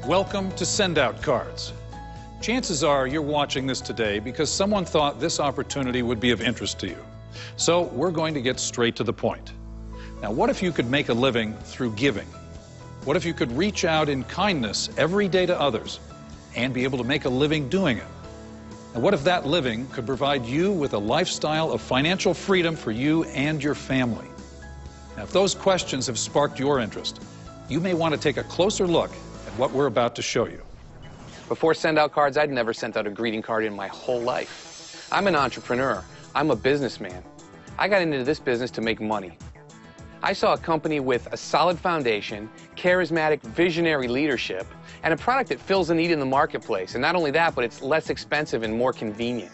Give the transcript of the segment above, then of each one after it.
Welcome to Send Out Cards. Chances are you're watching this today because someone thought this opportunity would be of interest to you. So we're going to get straight to the point. Now, what if you could make a living through giving? What if you could reach out in kindness every day to others and be able to make a living doing it? And what if that living could provide you with a lifestyle of financial freedom for you and your family? Now, if those questions have sparked your interest, you may want to take a closer look at what we're about to show you. Before Send Out Cards, I'd never sent out a greeting card in my whole life. I'm an entrepreneur. I'm a businessman. I got into this business to make money. I saw a company with a solid foundation, charismatic, visionary leadership, and a product that fills a need in the marketplace. And not only that, but it's less expensive and more convenient.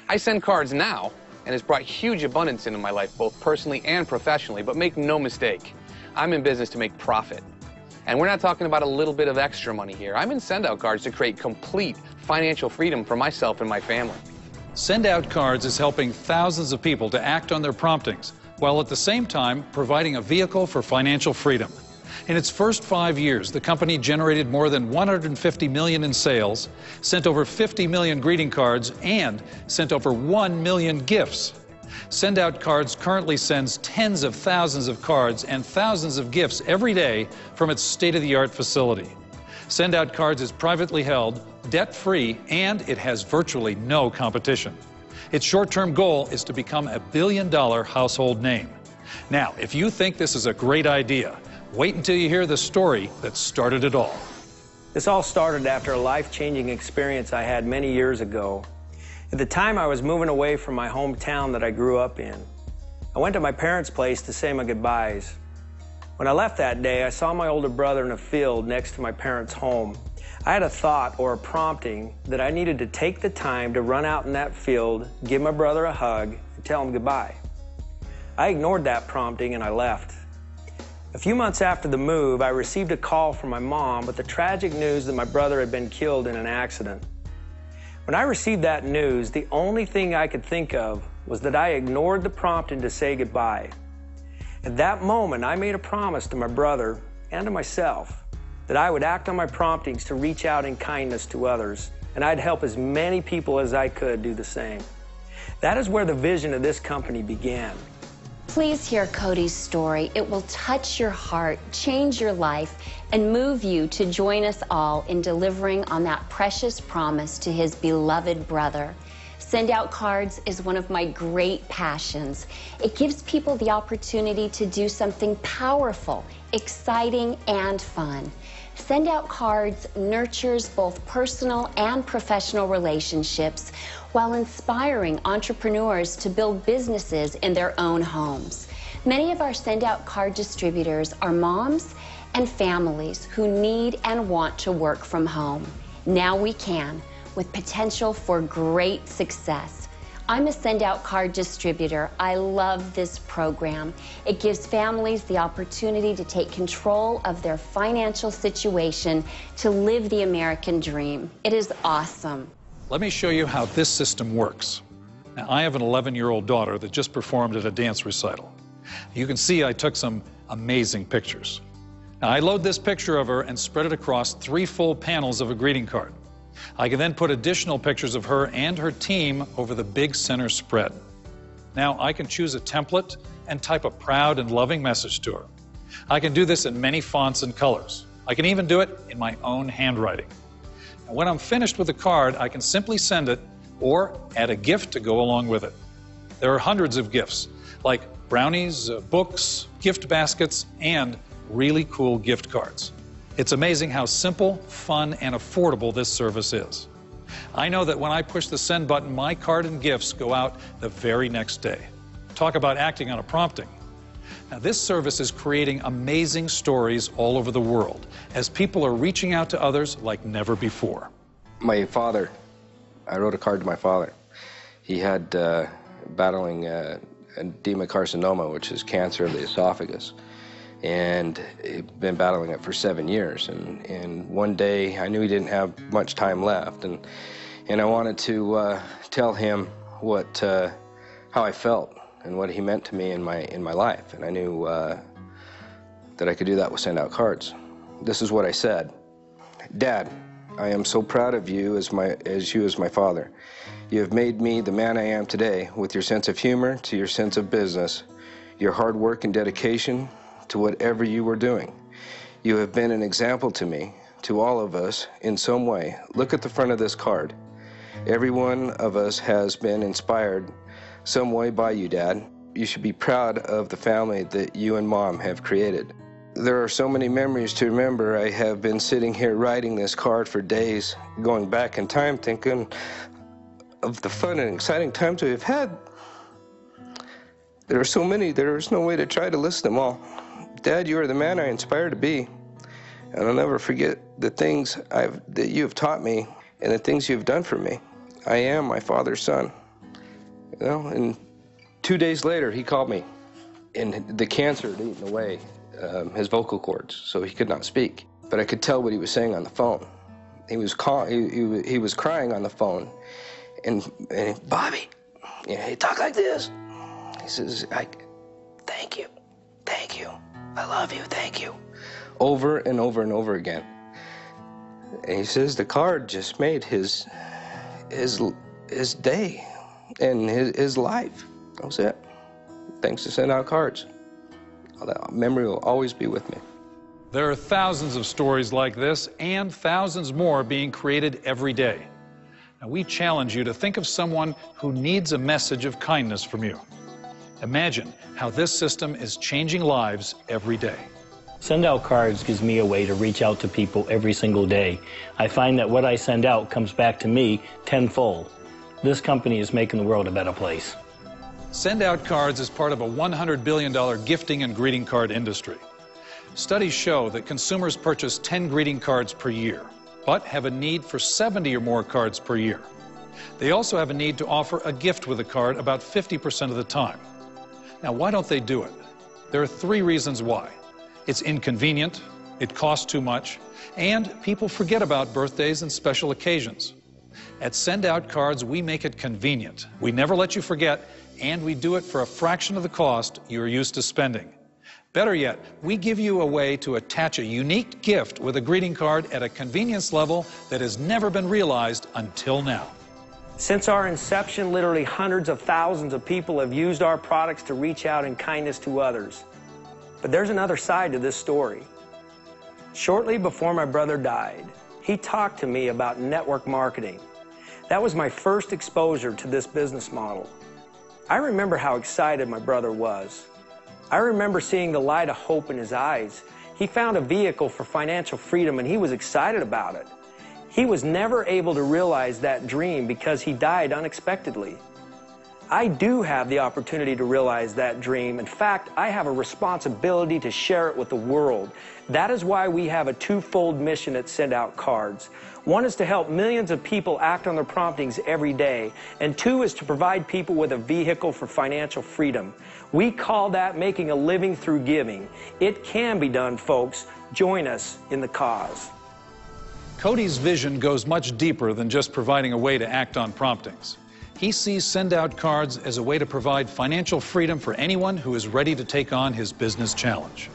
I send cards now, and it's brought huge abundance into my life, both personally and professionally. But make no mistake, I'm in business to make profit. And we're not talking about a little bit of extra money here. I'm in Send Out Cards to create complete financial freedom for myself and my family. Send Out Cards is helping thousands of people to act on their promptings, while at the same time providing a vehicle for financial freedom. In its first 5 years, the company generated more than $150 million in sales, sent over 50 million greeting cards, and sent over 1 million gifts. Send Out Cards currently sends tens of thousands of cards and thousands of gifts every day from its state-of-the-art facility. Send Out Cards is privately held, debt-free, and it has virtually no competition. Its short-term goal is to become a billion-dollar household name. Now, if you think this is a great idea, wait until you hear the story that started it all. This all started after a life-changing experience I had many years ago. At the time, I was moving away from my hometown that I grew up in. I went to my parents' place to say my goodbyes. When I left that day, I saw my older brother in a field next to my parents' home. I had a thought or a prompting that I needed to take the time to run out in that field, give my brother a hug, and tell him goodbye. I ignored that prompting and I left. A few months after the move, I received a call from my mom with the tragic news that my brother had been killed in an accident. When I received that news, the only thing I could think of was that I ignored the prompting to say goodbye. At that moment, I made a promise to my brother and to myself that I would act on my promptings to reach out in kindness to others, and I'd help as many people as I could do the same. That is where the vision of this company began. Please hear Cody's story. It will touch your heart, change your life, and move you to join us all in delivering on that precious promise to his beloved brother. Send Out Cards is one of my great passions. It gives people the opportunity to do something powerful, exciting, and fun. Send Out Cards nurtures both personal and professional relationships while inspiring entrepreneurs to build businesses in their own homes. Many of our Send Out Card distributors are moms and families who need and want to work from home. Now we can, with potential for great success. I'm a Send Out Card distributor. I love this program. It gives families the opportunity to take control of their financial situation to live the American dream. It is awesome. Let me show you how this system works. Now, I have an 11-year-old daughter that just performed at a dance recital. You can see I took some amazing pictures. Now, I load this picture of her and spread it across 3 full panels of a greeting card. I can then put additional pictures of her and her team over the big center spread. Now, I can choose a template and type a proud and loving message to her. I can do this in many fonts and colors. I can even do it in my own handwriting. And when I'm finished with the card, I can simply send it or add a gift to go along with it. There are hundreds of gifts, like brownies, books, gift baskets, and really cool gift cards. It's amazing how simple, fun, and affordable this service is. I know that when I push the send button, my card and gifts go out the very next day. Talk about acting on a prompting. Now, this service is creating amazing stories all over the world as people are reaching out to others like never before. My father, I wrote a card to my father. He had battling edema carcinoma, which is cancer of the esophagus. And he'd been battling it for 7 years. And one day, I knew he didn't have much time left. And I wanted to tell him how I felt and what he meant to me in my life. And I knew that I could do that with Send Out Cards. This is what I said. Dad, I am so proud of you as my father. You have made me the man I am today with your sense of humor to your sense of business, your hard work and dedication to whatever you were doing. You have been an example to me, to all of us, in some way. Look at the front of this card. Every one of us has been inspired some way by you, Dad. You should be proud of the family that you and Mom have created. There are so many memories to remember. I have been sitting here writing this card for days, going back in time, thinking of the fun and exciting times we've had. There are so many, there is no way to try to list them all. Dad, you are the man I inspire to be, and I'll never forget the things that you have taught me and the things you've done for me. I am my father's son. You know, and 2 days later, he called me, and the cancer had eaten away his vocal cords, so he could not speak. But I could tell what he was saying on the phone. He was crying on the phone, and Bobby, you know, he talked like this. He says, thank you, I love you, thank you, over and over and over again. And he says the card just made his day and his life. That was it. Thanks to Send Out Cards. That memory will always be with me. There are thousands of stories like this and thousands more being created every day. Now, we challenge you to think of someone who needs a message of kindness from you. Imagine how this system is changing lives every day. Send Out Cards gives me a way to reach out to people every single day. I find that what I send out comes back to me tenfold. This company is making the world a better place. Send Out Cards is part of a $100 billion gifting and greeting card industry. Studies show that consumers purchase 10 greeting cards per year, but have a need for 70 or more cards per year. They also have a need to offer a gift with a card about 50% of the time. Now, why don't they do it? There are 3 reasons why. It's inconvenient, it costs too much, and people forget about birthdays and special occasions. At Send Out Cards, we make it convenient. We never let you forget, and we do it for a fraction of the cost you're used to spending. Better yet, we give you a way to attach a unique gift with a greeting card at a convenience level that has never been realized until now. Since our inception, literally hundreds of thousands of people have used our products to reach out in kindness to others. But there's another side to this story. Shortly before my brother died, he talked to me about network marketing. That was my first exposure to this business model. I remember how excited my brother was. I remember seeing the light of hope in his eyes. He found a vehicle for financial freedom and he was excited about it. He was never able to realize that dream because he died unexpectedly. I do have the opportunity to realize that dream. In fact, I have a responsibility to share it with the world. That is why we have a twofold mission at Send Out Cards. One is to help millions of people act on their promptings every day, and 2 is to provide people with a vehicle for financial freedom. We call that making a living through giving. It can be done, folks. Join us in the cause. Cody's vision goes much deeper than just providing a way to act on promptings. He sees Send Out Cards as a way to provide financial freedom for anyone who is ready to take on his business challenge.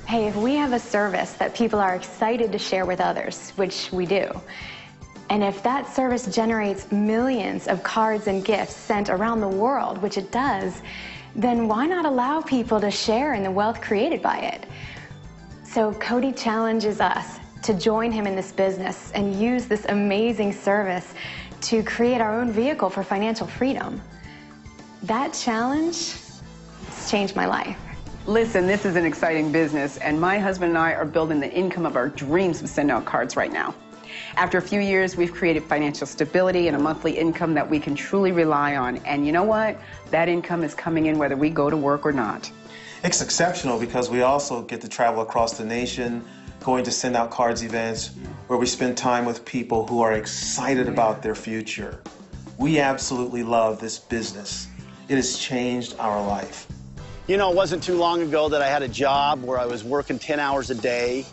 Hey, if we have a service that people are excited to share with others, which we do, and if that service generates millions of cards and gifts sent around the world, which it does, then why not allow people to share in the wealth created by it? So Cody challenges us to join him in this business and use this amazing service to create our own vehicle for financial freedom. That challenge has changed my life. Listen, this is an exciting business, and my husband and I are building the income of our dreams with Send Out Cards right now. After a few years, we've created financial stability and a monthly income that we can truly rely on. And you know what? That income is coming in whether we go to work or not. It's exceptional because we also get to travel across the nation, going to Send Out Cards events where we spend time with people who are excited about their future. We absolutely love this business. It has changed our life. You know, it wasn't too long ago that I had a job where I was working 10 hours a day.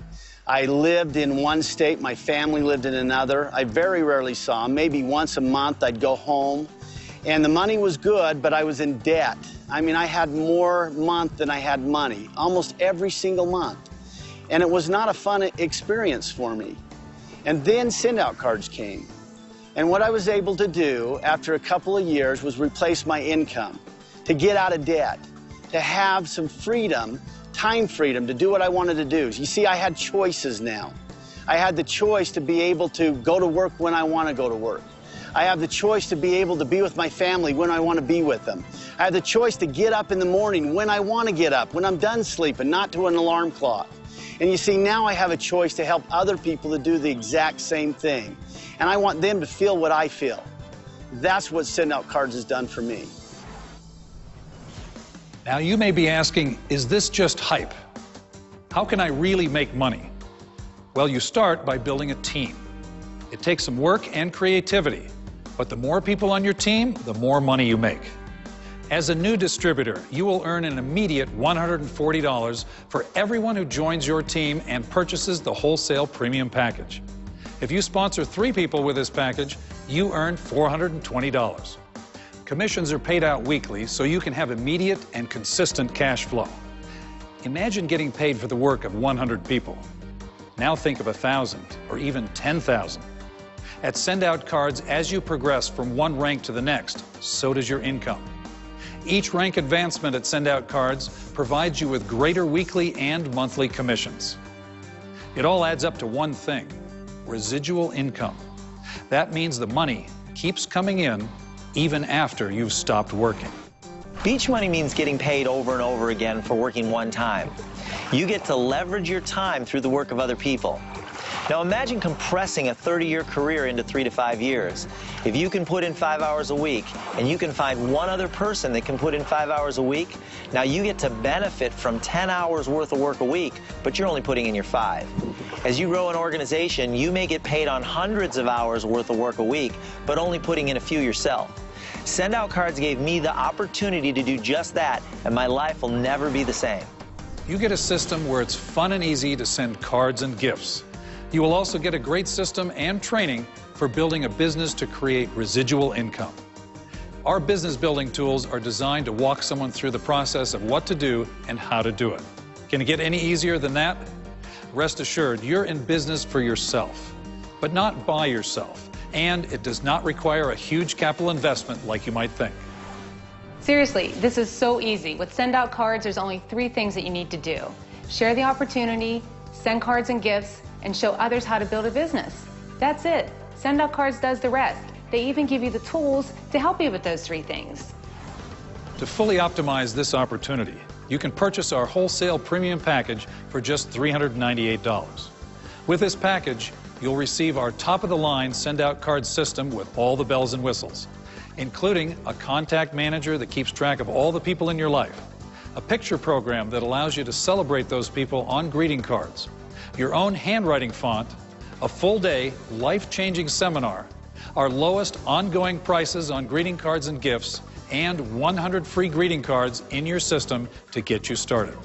I lived in one state, my family lived in another. I very rarely saw them. Maybe once a month I'd go home. And the money was good, but I was in debt. I mean, I had more month than I had money, almost every single month. And it was not a fun experience for me. And then send-out cards came. And what I was able to do after a couple of years was replace my income, to get out of debt, to have some freedom, time freedom, to do what I wanted to do. You see, I had choices now. I had the choice to be able to go to work when I want to go to work. I have the choice to be able to be with my family when I want to be with them. I have the choice to get up in the morning when I want to get up, when I'm done sleeping, not to an alarm clock. And you see, now I have a choice to help other people to do the exact same thing. And I want them to feel what I feel. That's what Send Out Cards has done for me. Now you may be asking, is this just hype? How can I really make money? Well, you start by building a team. It takes some work and creativity, but the more people on your team, the more money you make. As a new distributor, you will earn an immediate $140 for everyone who joins your team and purchases the wholesale premium package. If you sponsor 3 people with this package, you earn $420. Commissions are paid out weekly, so you can have immediate and consistent cash flow. Imagine getting paid for the work of 100 people. Now think of 1,000 or even 10,000. At Send Out Cards, as you progress from one rank to the next, so does your income. Each rank advancement at Send Out Cards provides you with greater weekly and monthly commissions. It all adds up to one thing: residual income. That means the money keeps coming in even after you've stopped working. Beach money means getting paid over and over again for working one time. You get to leverage your time through the work of other people. Now imagine compressing a 30-year career into 3 to 5 years. If you can put in 5 hours a week, and you can find one other person that can put in 5 hours a week, now you get to benefit from 10 hours worth of work a week, but you're only putting in your 5. As you grow an organization, you may get paid on hundreds of hours worth of work a week, but only putting in a few yourself. Send Out Cards gave me the opportunity to do just that, and my life will never be the same. You get a system where it's fun and easy to send cards and gifts. You will also get a great system and training for building a business to create residual income. Our business building tools are designed to walk someone through the process of what to do and how to do it. Can it get any easier than that? Rest assured, you're in business for yourself, but not by yourself. And it does not require a huge capital investment like you might think. Seriously, this is so easy. With Send Out Cards, there's only 3 things that you need to do: share the opportunity, send cards and gifts, and show others how to build a business. That's it. Send Out Cards does the rest. They even give you the tools to help you with those 3 things. To fully optimize this opportunity, you can purchase our wholesale premium package for just $398. With this package, you'll receive our top-of-the-line Send Out Card system with all the bells and whistles, including a contact manager that keeps track of all the people in your life, a picture program that allows you to celebrate those people on greeting cards, your own handwriting font, a full-day, life-changing seminar, our lowest ongoing prices on greeting cards and gifts, and 100 free greeting cards in your system to get you started.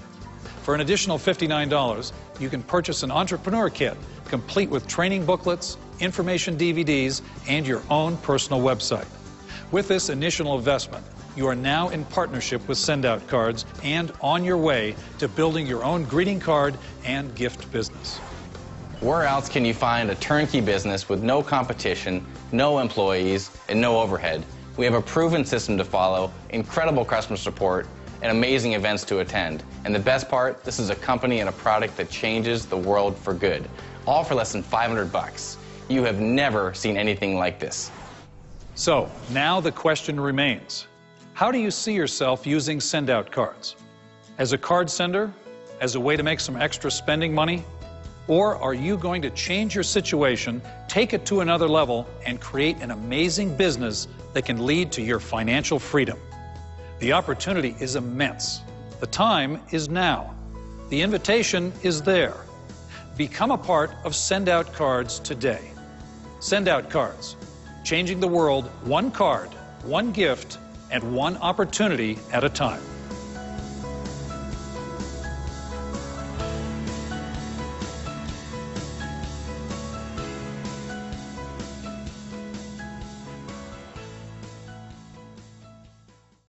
For an additional $59, you can purchase an entrepreneur kit, complete with training booklets, information DVDs, and your own personal website. With this initial investment, you are now in partnership with Send Out Cards and on your way to building your own greeting card and gift business. Where else can you find a turnkey business with no competition, no employees, and no overhead? We have a proven system to follow, incredible customer support, and amazing events to attend. And the best part, this is a company and a product that changes the world for good, all for less than $500. You have never seen anything like this. So now the question remains: how do you see yourself using Send Out Cards? As a card sender? As a way to make some extra spending money? Or are you going to change your situation, take it to another level, and create an amazing business that can lead to your financial freedom? The opportunity is immense. The time is now. The invitation is there. Become a part of Send Out Cards today. Send Out Cards, changing the world one card, one gift, and one opportunity at a time.